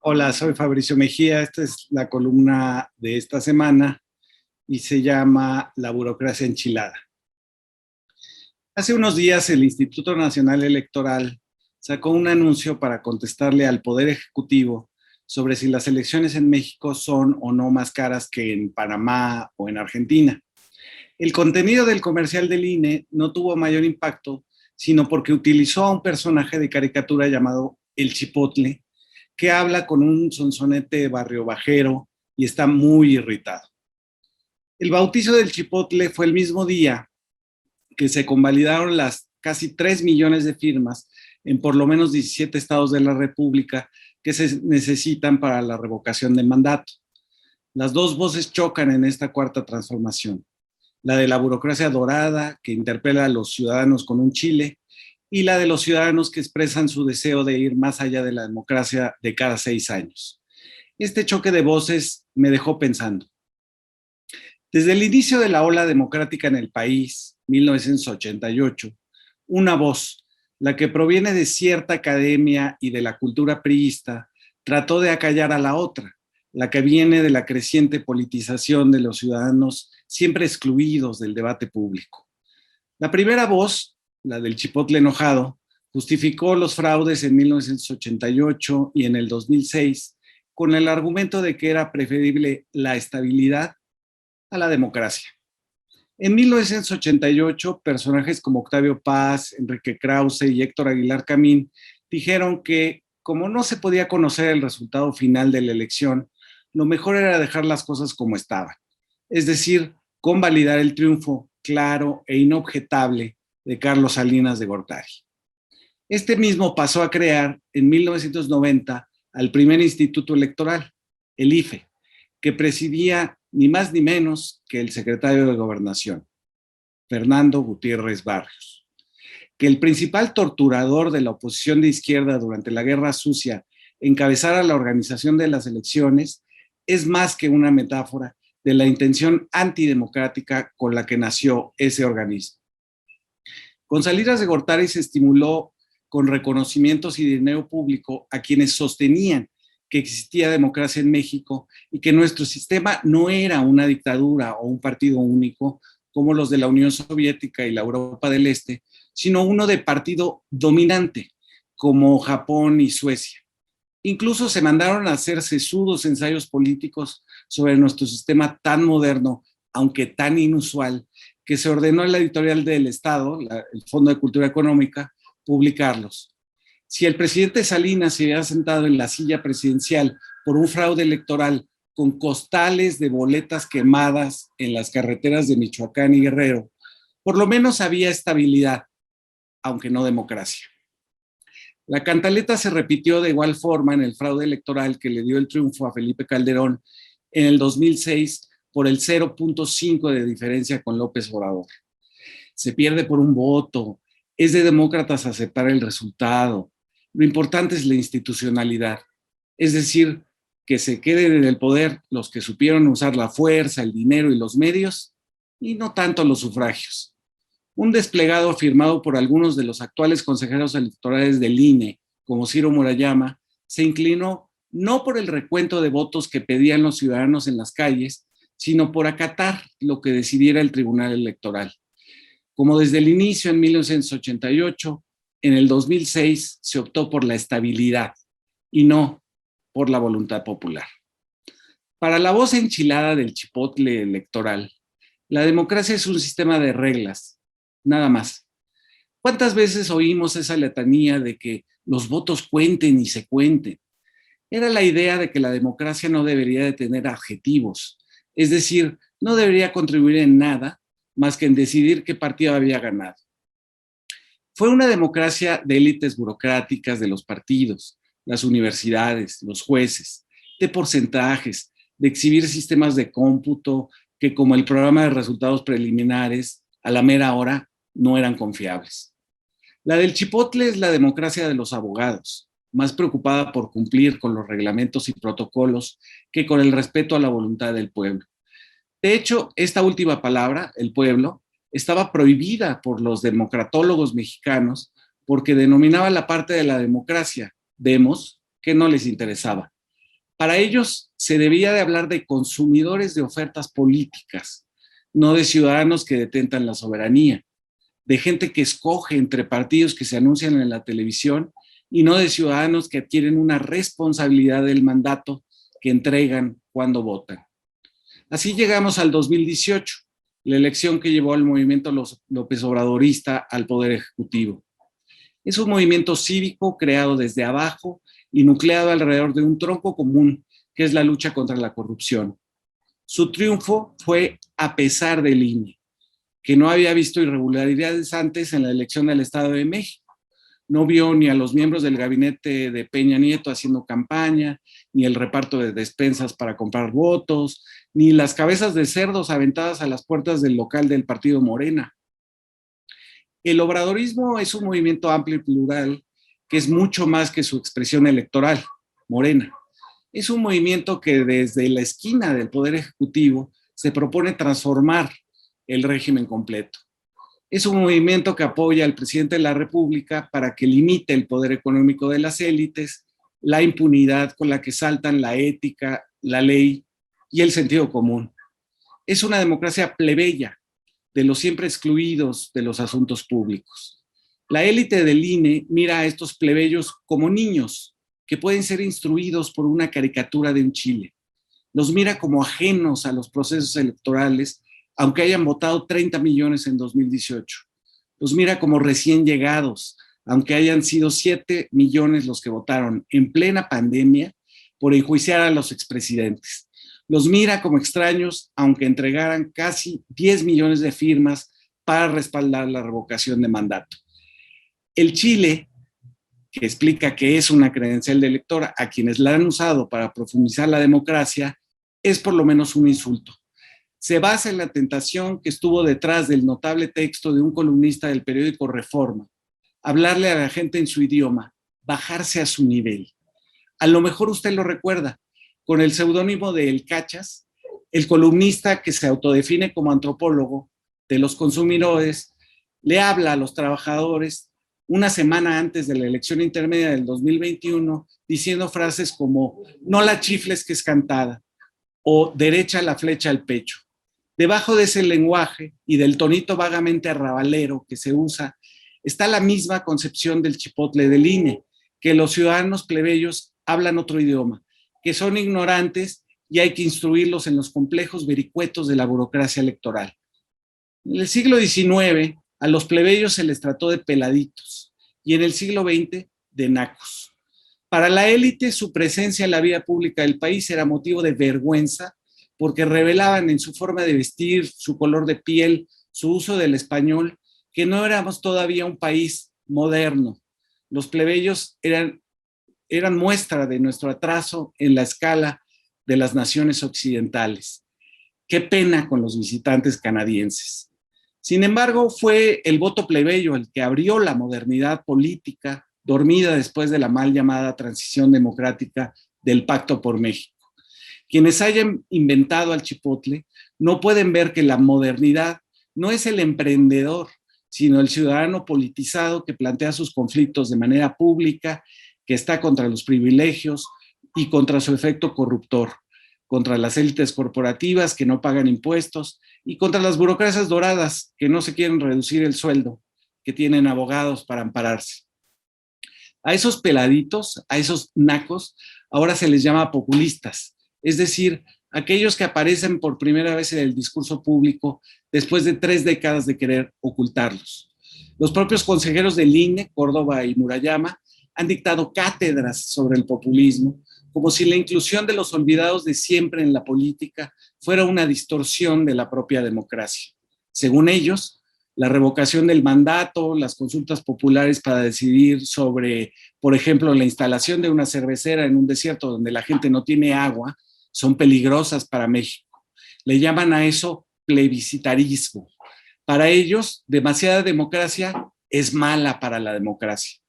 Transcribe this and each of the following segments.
Hola, soy Fabricio Mejía. Esta es la columna de esta semana y se llama La burocracia enchilada. Hace unos días el Instituto Nacional Electoral sacó un anuncio para contestarle al Poder Ejecutivo sobre si las elecciones en México son o no más caras que en Panamá o en Argentina. El contenido del comercial del INE no tuvo mayor impacto, sino porque utilizó a un personaje de caricatura llamado El Chipotle, que habla con un sonsonete barrio bajero y está muy irritado. El bautizo del Chipotle fue el mismo día que se convalidaron las casi 3 millones de firmas en por lo menos 17 estados de la República que se necesitan para la revocación de mandato. Las dos voces chocan en esta cuarta transformación: la de la burocracia dorada que interpela a los ciudadanos con un chile y la de los ciudadanos que expresan su deseo de ir más allá de la democracia de cada 6 años. Este choque de voces me dejó pensando. Desde el inicio de la ola democrática en el país, 1988, una voz, la que proviene de cierta academia y de la cultura priista, trató de acallar a la otra, la que viene de la creciente politización de los ciudadanos siempre excluidos del debate público. La primera voz, la del Chipotle enojado, justificó los fraudes en 1988 y en el 2006 con el argumento de que era preferible la estabilidad a la democracia. En 1988, personajes como Octavio Paz, Enrique Krause y Héctor Aguilar Camín dijeron que, como no se podía conocer el resultado final de la elección, lo mejor era dejar las cosas como estaban, es decir, convalidar el triunfo claro e inobjetable de Carlos Salinas de Gortari. Este mismo pasó a crear en 1990 al primer instituto electoral, el IFE, que presidía ni más ni menos que el secretario de Gobernación, Fernando Gutiérrez Barrios. Que el principal torturador de la oposición de izquierda durante la Guerra Sucia encabezara la organización de las elecciones es más que una metáfora de la intención antidemocrática con la que nació ese organismo. Con Salinas de Gortari se estimuló con reconocimientos y dinero público a quienes sostenían que existía democracia en México y que nuestro sistema no era una dictadura o un partido único como los de la Unión Soviética y la Europa del Este, sino uno de partido dominante como Japón y Suecia. Incluso se mandaron a hacer sesudos ensayos políticos sobre nuestro sistema tan moderno, aunque tan inusual, que se ordenó a la editorial del Estado, el Fondo de Cultura Económica, publicarlos. Si el presidente Salinas se hubiera sentado en la silla presidencial por un fraude electoral con costales de boletas quemadas en las carreteras de Michoacán y Guerrero, por lo menos había estabilidad, aunque no democracia. La cantaleta se repitió de igual forma en el fraude electoral que le dio el triunfo a Felipe Calderón en el 2006 por el 0.5 de diferencia con López Obrador. Se pierde por un voto, es de demócratas aceptar el resultado. Lo importante es la institucionalidad, es decir, que se queden en el poder los que supieron usar la fuerza, el dinero y los medios, y no tanto los sufragios. Un desplegado firmado por algunos de los actuales consejeros electorales del INE, como Ciro Murayama, se inclinó no por el recuento de votos que pedían los ciudadanos en las calles, sino por acatar lo que decidiera el Tribunal Electoral. Como desde el inicio en 1988, en el 2006 se optó por la estabilidad y no por la voluntad popular. Para la voz enchilada del chipotle electoral, la democracia es un sistema de reglas, nada más. ¿Cuántas veces oímos esa letanía de que los votos cuenten y se cuenten? Era la idea de que la democracia no debería de tener adjetivos, es decir, no debería contribuir en nada más que en decidir qué partido había ganado. Fue una democracia de élites burocráticas de los partidos, las universidades, los jueces, de porcentajes, de exhibir sistemas de cómputo que, como el programa de resultados preliminares, a la mera hora no eran confiables. La del chipotle es la democracia de los abogados, más preocupada por cumplir con los reglamentos y protocolos que con el respeto a la voluntad del pueblo. De hecho, esta última palabra, el pueblo, estaba prohibida por los democratólogos mexicanos porque denominaba la parte de la democracia, demos, que no les interesaba, Para ellos se debía de hablar de consumidores de ofertas políticas, no de ciudadanos que detentan la soberanía, de gente que escoge entre partidos que se anuncian en la televisión y no de ciudadanos que adquieren una responsabilidad del mandato que entregan cuando votan. Así llegamos al 2018, la elección que llevó al movimiento López Obradorista al Poder Ejecutivo. Es un movimiento cívico creado desde abajo y nucleado alrededor de un tronco común, que es la lucha contra la corrupción. Su triunfo fue a pesar del INE, que no había visto irregularidades antes en la elección del Estado de México. No vio ni a los miembros del gabinete de Peña Nieto haciendo campaña, ni el reparto de despensas para comprar votos, ni las cabezas de cerdos aventadas a las puertas del local del partido Morena. El obradorismo es un movimiento amplio y plural que es mucho más que su expresión electoral, Morena. Es un movimiento que desde la esquina del Poder Ejecutivo se propone transformar el régimen completo. Es un movimiento que apoya al presidente de la República para que limite el poder económico de las élites, la impunidad con la que saltan la ética, la ley y el sentido común. Es una democracia plebeya, de los siempre excluidos de los asuntos públicos. La élite del INE mira a estos plebeyos como niños que pueden ser instruidos por una caricatura de un Chile. Los mira como ajenos a los procesos electorales, aunque hayan votado 30 millones en 2018. Los mira como recién llegados, aunque hayan sido 7 millones los que votaron en plena pandemia por enjuiciar a los expresidentes. Los mira como extraños, aunque entregaran casi 10 millones de firmas para respaldar la revocación de mandato. El Chile, que explica que es una credencial de elector a quienes la han usado para profundizar la democracia, es por lo menos un insulto. Se basa en la tentación que estuvo detrás del notable texto de un columnista del periódico Reforma, hablarle a la gente en su idioma, bajarse a su nivel. A lo mejor usted lo recuerda, con el seudónimo de El Cachas, el columnista que se autodefine como antropólogo de los consumidores, le habla a los trabajadores una semana antes de la elección intermedia del 2021, diciendo frases como "no la chifles que es cantada" o "derecha la flecha al pecho". Debajo de ese lenguaje y del tonito vagamente arrabalero que se usa, está la misma concepción del chipotle del INE, que los ciudadanos plebeyos hablan otro idioma, que son ignorantes y hay que instruirlos en los complejos vericuetos de la burocracia electoral. En el siglo XIX, a los plebeyos se les trató de peladitos y en el siglo XX de nacos. Para la élite, su presencia en la vida pública del país era motivo de vergüenza porque revelaban en su forma de vestir, su color de piel, su uso del español, que no éramos todavía un país moderno. Los plebeyos eran muestra de nuestro atraso en la escala de las naciones occidentales. Qué pena con los visitantes canadienses. Sin embargo, fue el voto plebeyo el que abrió la modernidad política dormida después de la mal llamada transición democrática del Pacto por México. Quienes hayan inventado al chipotle no pueden ver que la modernidad no es el emprendedor, sino el ciudadano politizado que plantea sus conflictos de manera pública, que está contra los privilegios y contra su efecto corruptor, contra las élites corporativas que no pagan impuestos y contra las burocracias doradas que no se quieren reducir el sueldo, que tienen abogados para ampararse. A esos peladitos, a esos nacos, ahora se les llama populistas, es decir, aquellos que aparecen por primera vez en el discurso público después de 3 décadas de querer ocultarlos. Los propios consejeros del INE, Córdoba y Murayama, han dictado cátedras sobre el populismo, como si la inclusión de los olvidados de siempre en la política fuera una distorsión de la propia democracia. Según ellos, la revocación del mandato, las consultas populares para decidir sobre, por ejemplo, la instalación de una cervecera en un desierto donde la gente no tiene agua, son peligrosas para México. Le llaman a eso plebiscitarismo. Para ellos, demasiada democracia es mala para la democracia.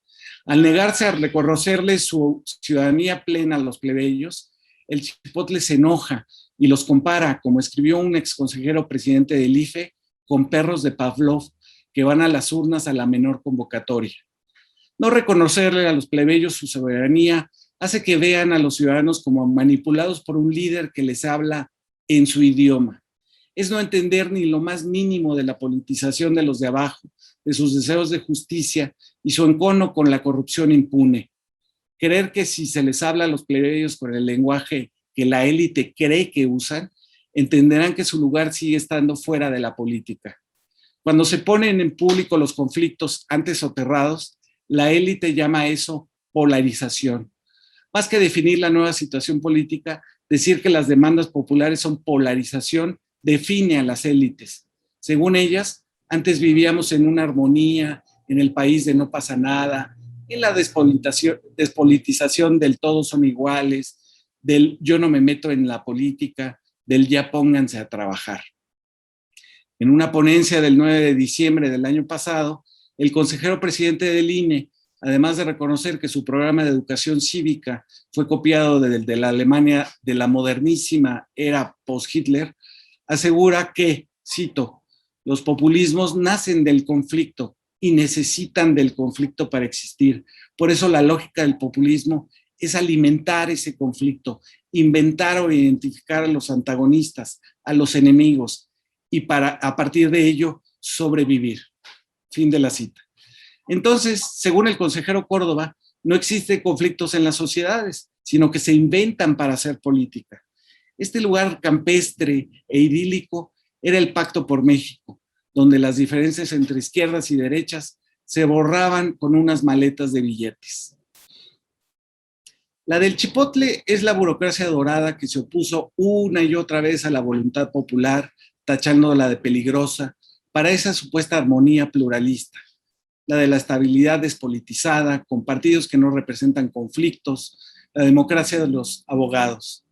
Al negarse a reconocerle su ciudadanía plena a los plebeyos, el chipotle se enoja y los compara, como escribió un exconsejero presidente del IFE, con perros de Pavlov que van a las urnas a la menor convocatoria. No reconocerle a los plebeyos su soberanía hace que vean a los ciudadanos como manipulados por un líder que les habla en su idioma. Es no entender ni lo más mínimo de la politización de los de abajo, de sus deseos de justicia y su encono con la corrupción impune. Creer que si se les habla a los plebeyos con el lenguaje que la élite cree que usan, entenderán que su lugar sigue estando fuera de la política. Cuando se ponen en público los conflictos antes soterrados, la élite llama a eso polarización. Más que definir la nueva situación política, decir que las demandas populares son polarización define a las élites. Según ellas, antes vivíamos en una armonía, en el país de no pasa nada, en la despolitización del todos son iguales, del yo no me meto en la política, del ya pónganse a trabajar. En una ponencia del 9 de diciembre del año pasado, el consejero presidente del INE, además de reconocer que su programa de educación cívica fue copiado de la Alemania de la modernísima era post-Hitler, asegura que, cito, los populismos nacen del conflicto y necesitan del conflicto para existir. Por eso la lógica del populismo es alimentar ese conflicto, inventar o identificar a los antagonistas, a los enemigos, y para, a partir de ello, sobrevivir. Fin de la cita. Entonces, según el consejero Córdoba, no existen conflictos en las sociedades, sino que se inventan para hacer política. Este lugar campestre e idílico era el Pacto por México, donde las diferencias entre izquierdas y derechas se borraban con unas maletas de billetes. La del Chipotle es la burocracia dorada que se opuso una y otra vez a la voluntad popular, tachándola de peligrosa para esa supuesta armonía pluralista. La de la estabilidad despolitizada, con partidos que no representan conflictos, la democracia de los abogados.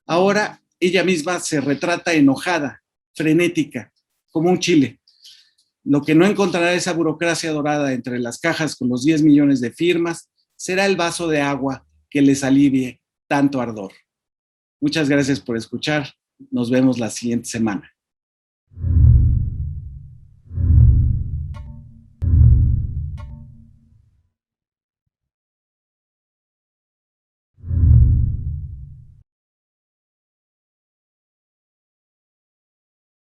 Ahora ella misma se retrata enojada, frenética, como un chile. Lo que no encontrará esa burocracia dorada entre las cajas con los 10 millones de firmas será el vaso de agua que les alivie tanto ardor. Muchas gracias por escuchar. Nos vemos la siguiente semana.